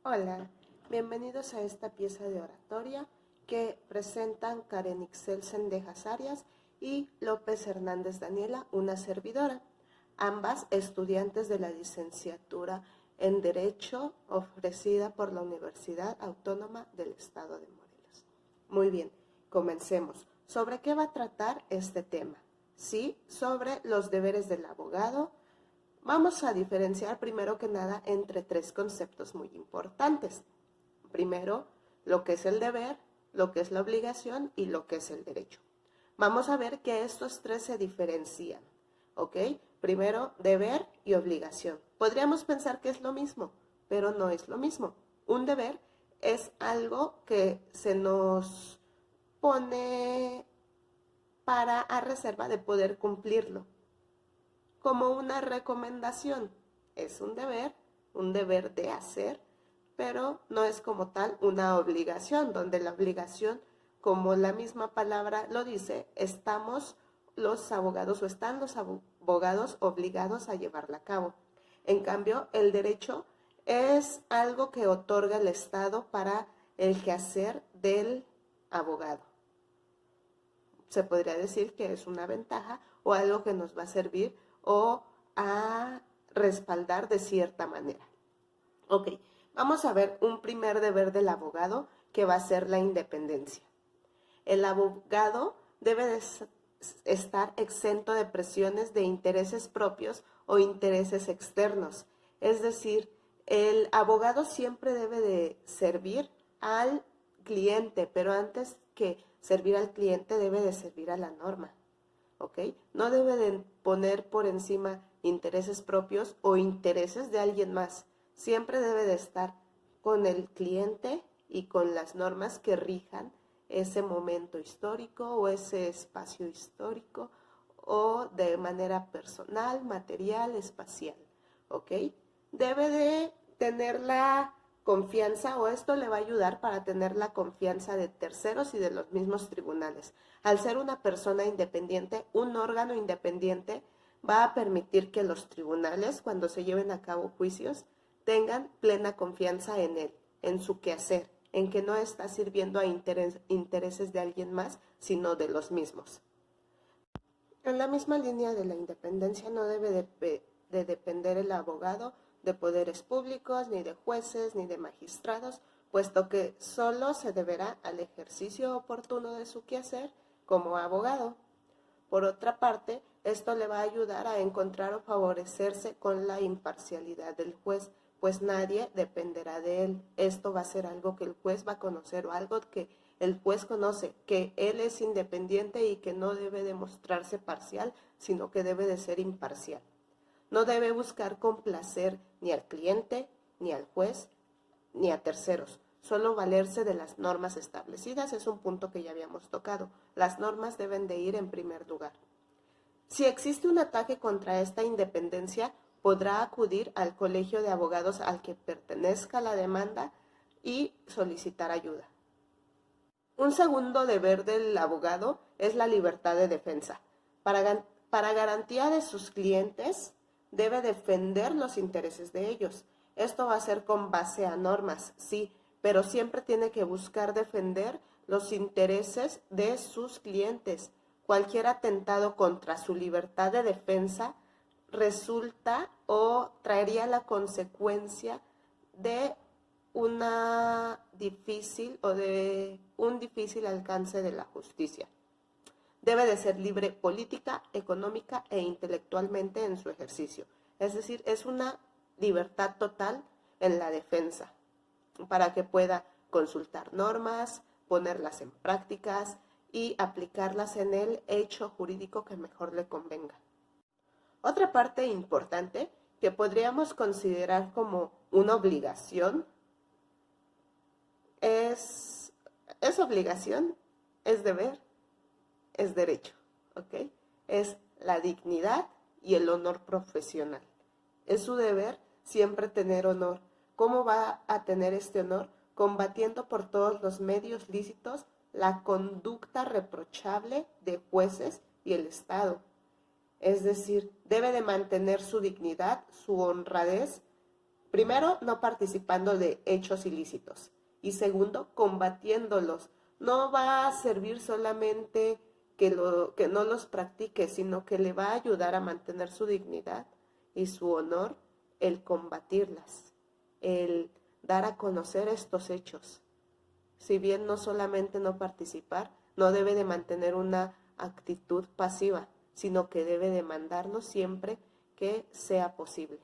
Hola, bienvenidos a esta pieza de oratoria que presentan Karen Ixel Sendejas Arias y López Hernández Daniela, una servidora, ambas estudiantes de la licenciatura en Derecho ofrecida por la Universidad Autónoma del Estado de Morelos. Muy bien, comencemos. ¿Sobre qué va a tratar este tema? Sí, sobre los deberes del abogado. Vamos a diferenciar primero que nada entre tres conceptos muy importantes. Primero, lo que es el deber, lo que es la obligación y lo que es el derecho. Vamos a ver que estos tres se diferencian, ¿ok? Primero, deber y obligación. Podríamos pensar que es lo mismo, pero no es lo mismo. Un deber es algo que se nos pone a reserva de poder cumplirlo, como una recomendación. Es un deber de hacer, pero no es como tal una obligación, donde la obligación, como la misma palabra lo dice, estamos los abogados o están los abogados obligados a llevarla a cabo. En cambio, el derecho es algo que otorga el Estado para el quehacer del abogado. Se podría decir que es una ventaja o algo que nos va a servir o a respaldar de cierta manera. Ok, vamos a ver un primer deber del abogado que va a ser la independencia. El abogado debe de estar exento de presiones de intereses propios o intereses externos. Es decir, el abogado siempre debe de servir al cliente, pero antes que servir al cliente debe de servir a la norma. ¿Ok? No debe de poner por encima intereses propios o intereses de alguien más. Siempre debe de estar con el cliente y con las normas que rijan ese momento histórico o ese espacio histórico o de manera personal, material, espacial. ¿Ok? Debe de tener la confianza, o esto le va a ayudar para tener la confianza de terceros y de los mismos tribunales. Al ser una persona independiente, un órgano independiente va a permitir que los tribunales, cuando se lleven a cabo juicios, tengan plena confianza en él, en su quehacer, en que no está sirviendo a intereses de alguien más, sino de los mismos. En la misma línea de la independencia no debe de depender el abogado de poderes públicos, ni de jueces, ni de magistrados, puesto que solo se deberá al ejercicio oportuno de su quehacer como abogado. Por otra parte, esto le va a ayudar a encontrar o favorecerse con la imparcialidad del juez, pues nadie dependerá de él. Esto va a ser algo que el juez va a conocer o algo que el juez conoce, que él es independiente y que no debe demostrarse parcial, sino que debe de ser imparcial. No debe buscar complacer ni al cliente, ni al juez, ni a terceros. Solo valerse de las normas establecidas es un punto que ya habíamos tocado. Las normas deben de ir en primer lugar. Si existe un ataque contra esta independencia, podrá acudir al colegio de abogados al que pertenezca la demanda y solicitar ayuda. Un segundo deber del abogado es la libertad de defensa. Para garantía de sus clientes, debe defender los intereses de ellos. Esto va a ser con base a normas, sí, pero siempre tiene que buscar defender los intereses de sus clientes. Cualquier atentado contra su libertad de defensa resulta o traería la consecuencia de una difícil o de un difícil alcance de la justicia. Debe de ser libre política, económica e intelectualmente en su ejercicio. Es decir, es una libertad total en la defensa para que pueda consultar normas, ponerlas en prácticas y aplicarlas en el hecho jurídico que mejor le convenga. Otra parte importante que podríamos considerar como una obligación es obligación, es deber, es derecho, ¿ok? Es la dignidad y el honor profesional. Es su deber siempre tener honor. ¿Cómo va a tener este honor? Combatiendo por todos los medios lícitos la conducta reprochable de jueces y el Estado. Es decir, debe de mantener su dignidad, su honradez, primero, no participando de hechos ilícitos y segundo, combatiéndolos. No va a servir solamente que no los practique, sino que le va a ayudar a mantener su dignidad y su honor el combatirlas, el dar a conocer estos hechos. Si bien no solamente no participar, no debe de mantener una actitud pasiva, sino que debe demandarlo siempre que sea posible.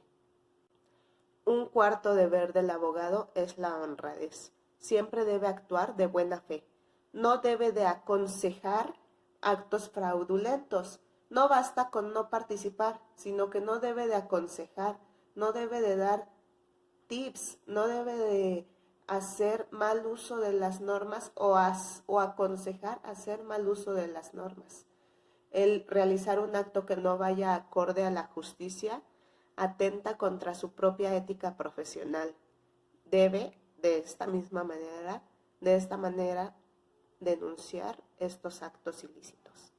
Un cuarto deber del abogado es la honradez. Siempre debe actuar de buena fe. No debe de aconsejar actos fraudulentos. No basta con no participar, sino que no debe de aconsejar, no debe de dar tips, no debe de hacer mal uso de las normas o aconsejar hacer mal uso de las normas. El realizar un acto que no vaya acorde a la justicia atenta contra su propia ética profesional. Debe, de esta manera, denunciar estos actos ilícitos.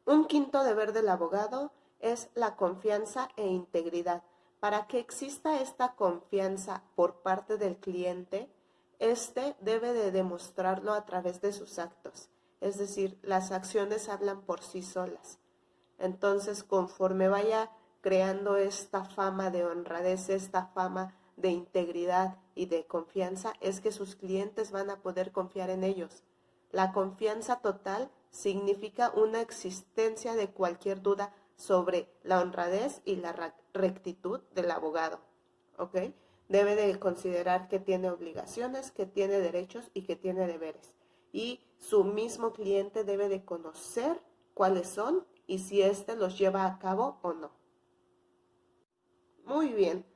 Un quinto deber del abogado es la confianza e integridad. Para que exista esta confianza por parte del cliente, éste debe de demostrarlo a través de sus actos. Es decir, las acciones hablan por sí solas. Entonces, conforme vaya creando esta fama de honradez, esta fama de integridad y de confianza, es que sus clientes van a poder confiar en ellos. La confianza total significa una existencia de cualquier duda sobre la honradez y la rectitud del abogado, ¿ok? Debe de considerar que tiene obligaciones, que tiene derechos y que tiene deberes. Y su mismo cliente debe de conocer cuáles son y si éste los lleva a cabo o no. Muy bien,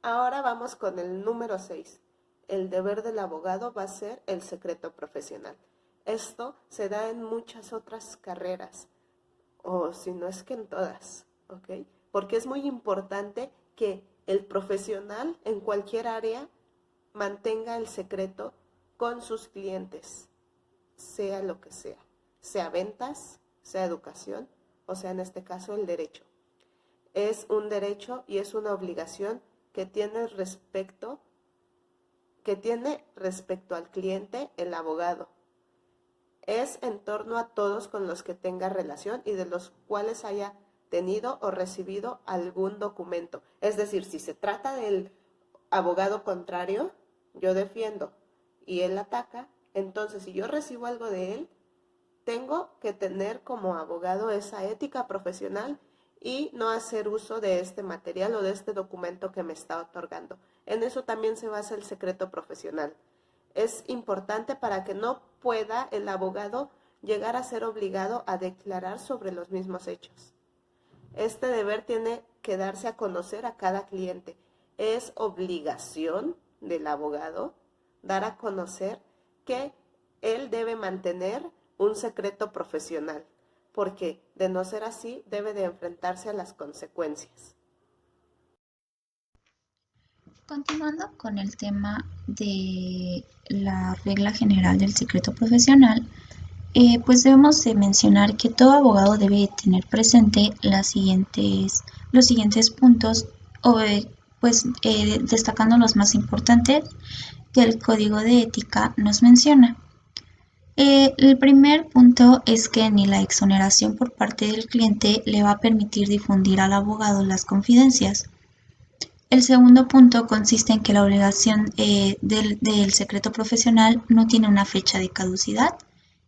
ahora vamos con el número 6. El deber del abogado va a ser el secreto profesional. Esto se da en muchas otras carreras, o si no es que en todas, ¿ok? Porque es muy importante que el profesional en cualquier área mantenga el secreto con sus clientes, sea lo que sea ventas, sea educación, o sea en este caso el derecho. Es un derecho y es una obligación que tiene respecto al cliente el abogado. Es en torno a todos con los que tenga relación y de los cuales haya tenido o recibido algún documento. Es decir, si se trata del abogado contrario, yo defiendo y él ataca, entonces si yo recibo algo de él, tengo que tener como abogado esa ética profesional y no hacer uso de este material o de este documento que me está otorgando. En eso también se basa el secreto profesional. Es importante para que no pueda el abogado llegar a ser obligado a declarar sobre los mismos hechos. Este deber tiene que darse a conocer a cada cliente. Es obligación del abogado dar a conocer que él debe mantener un secreto profesional, porque de no ser así debe de enfrentarse a las consecuencias. Continuando con el tema de la regla general del secreto profesional, pues debemos de mencionar que todo abogado debe tener presente los siguientes puntos, destacando los más importantes que el Código de Ética nos menciona. El primer punto es que ni la exoneración por parte del cliente le va a permitir difundir al abogado las confidencias. El segundo punto consiste en que la obligación del secreto profesional no tiene una fecha de caducidad.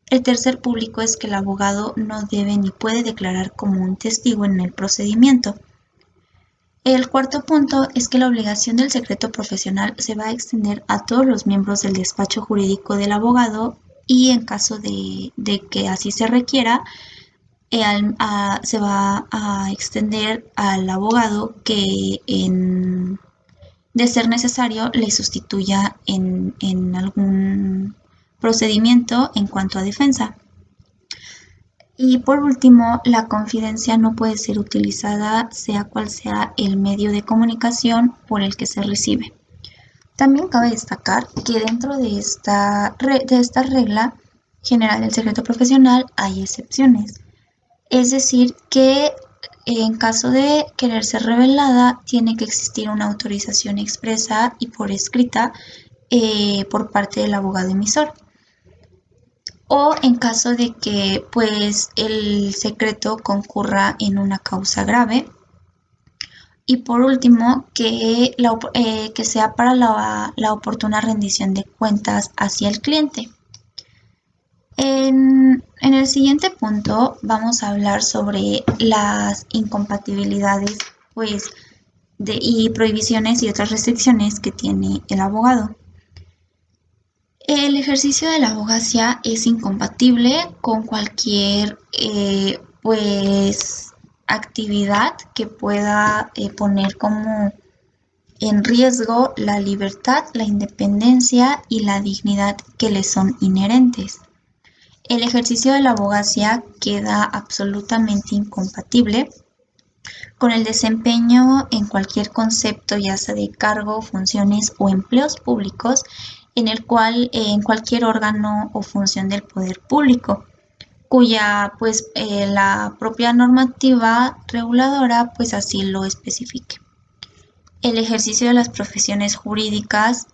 El tercer público es que el abogado no debe ni puede declarar como un testigo en el procedimiento. El cuarto punto es que la obligación del secreto profesional se va a extender a todos los miembros del despacho jurídico del abogado y en caso de que así se requiera, se va a extender al abogado que de ser necesario le sustituya en algún procedimiento en cuanto a defensa. Y por último, la confidencia no puede ser utilizada sea cual sea el medio de comunicación por el que se recibe. También cabe destacar que dentro de esta regla general del secreto profesional hay excepciones. Es decir, que en caso de querer ser revelada, tiene que existir una autorización expresa y por escrita por parte del abogado emisor. O en caso de que pues el secreto concurra en una causa grave. Y por último, que sea para la oportuna rendición de cuentas hacia el cliente. En el siguiente punto vamos a hablar sobre las incompatibilidades pues, y prohibiciones y otras restricciones que tiene el abogado. El ejercicio de la abogacía es incompatible con cualquier pues, actividad que pueda poner como en riesgo la libertad, la independencia y la dignidad que le son inherentes. El ejercicio de la abogacía queda absolutamente incompatible con el desempeño en cualquier concepto, ya sea de cargo, funciones o empleos públicos, en el cual en cualquier órgano o función del poder público, cuya pues la propia normativa reguladora pues así lo especifique. El ejercicio de las profesiones jurídicas,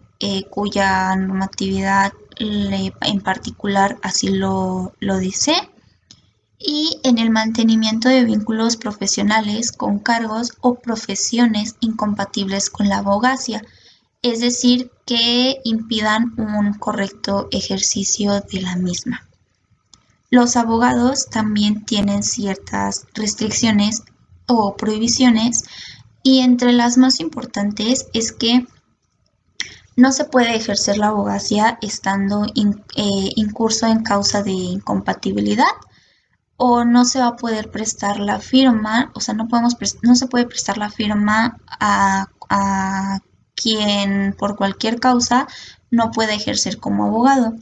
cuya normatividad en particular así lo dice, y en el mantenimiento de vínculos profesionales con cargos o profesiones incompatibles con la abogacía, es decir, que impidan un correcto ejercicio de la misma. Los abogados también tienen ciertas restricciones o prohibiciones y entre las más importantes es que no se puede ejercer la abogacía estando incurso en causa de incompatibilidad o no se va a poder prestar la firma, o sea, no se puede prestar la firma a quien por cualquier causa no pueda ejercer como abogado.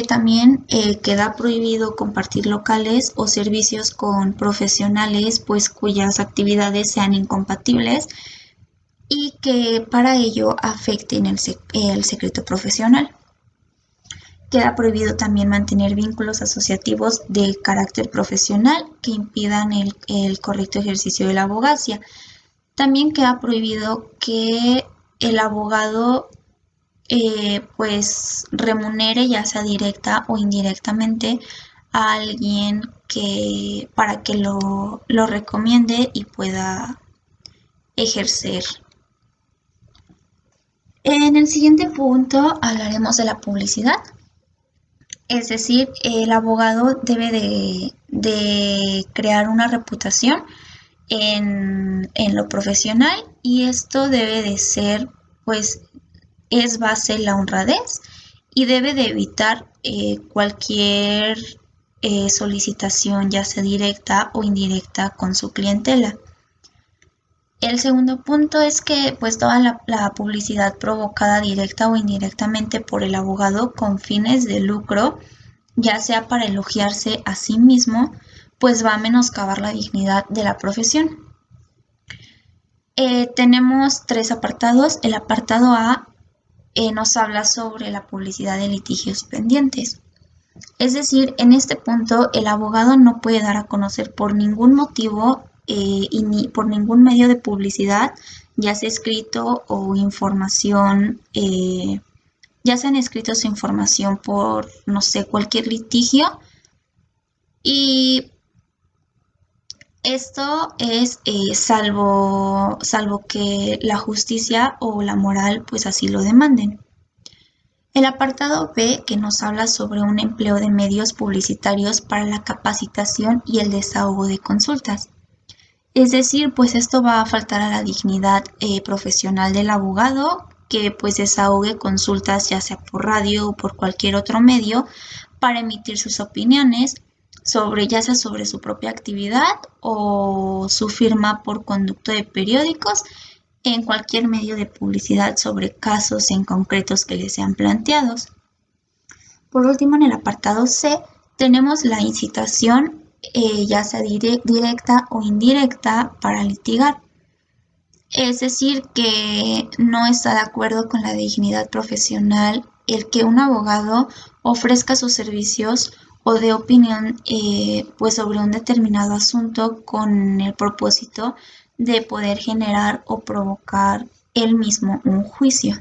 También queda prohibido compartir locales o servicios con profesionales pues cuyas actividades sean incompatibles y que para ello afecten el secreto profesional. Queda prohibido también mantener vínculos asociativos de carácter profesional que impidan el correcto ejercicio de la abogacía. También queda prohibido que el abogado pues remunere ya sea directa o indirectamente a alguien para que lo recomiende y pueda ejercer. En el siguiente punto hablaremos de la publicidad. Es decir, el abogado debe de crear una reputación en lo profesional y esto debe de ser, pues, es base la honradez y debe de evitar cualquier solicitación, ya sea directa o indirecta, con su clientela. El segundo punto es que pues toda la publicidad provocada directa o indirectamente por el abogado con fines de lucro, ya sea para elogiarse a sí mismo, pues va a menoscabar la dignidad de la profesión. Tenemos 3 apartados. El apartado A nos habla sobre la publicidad de litigios pendientes. Es decir, en este punto el abogado no puede dar a conocer por ningún motivo y ni por ningún medio de publicidad, ya sea escrito o información, ya sean escritos o información por, no sé, cualquier litigio. Y esto es salvo que la justicia o la moral pues así lo demanden. El apartado B, que nos habla sobre un empleo de medios publicitarios para la capacitación y el desahogo de consultas. Es decir, pues esto va a faltar a la dignidad profesional del abogado, que pues desahogue consultas ya sea por radio o por cualquier otro medio para emitir sus opiniones ya sea sobre su propia actividad o su firma por conducto de periódicos en cualquier medio de publicidad sobre casos en concretos que les sean planteados. Por último, en el apartado C tenemos la incitación, ya sea directa o indirecta, para litigar. Es decir, que no está de acuerdo con la dignidad profesional el que un abogado ofrezca sus servicios o de opinión pues sobre un determinado asunto con el propósito de poder generar o provocar él mismo un juicio.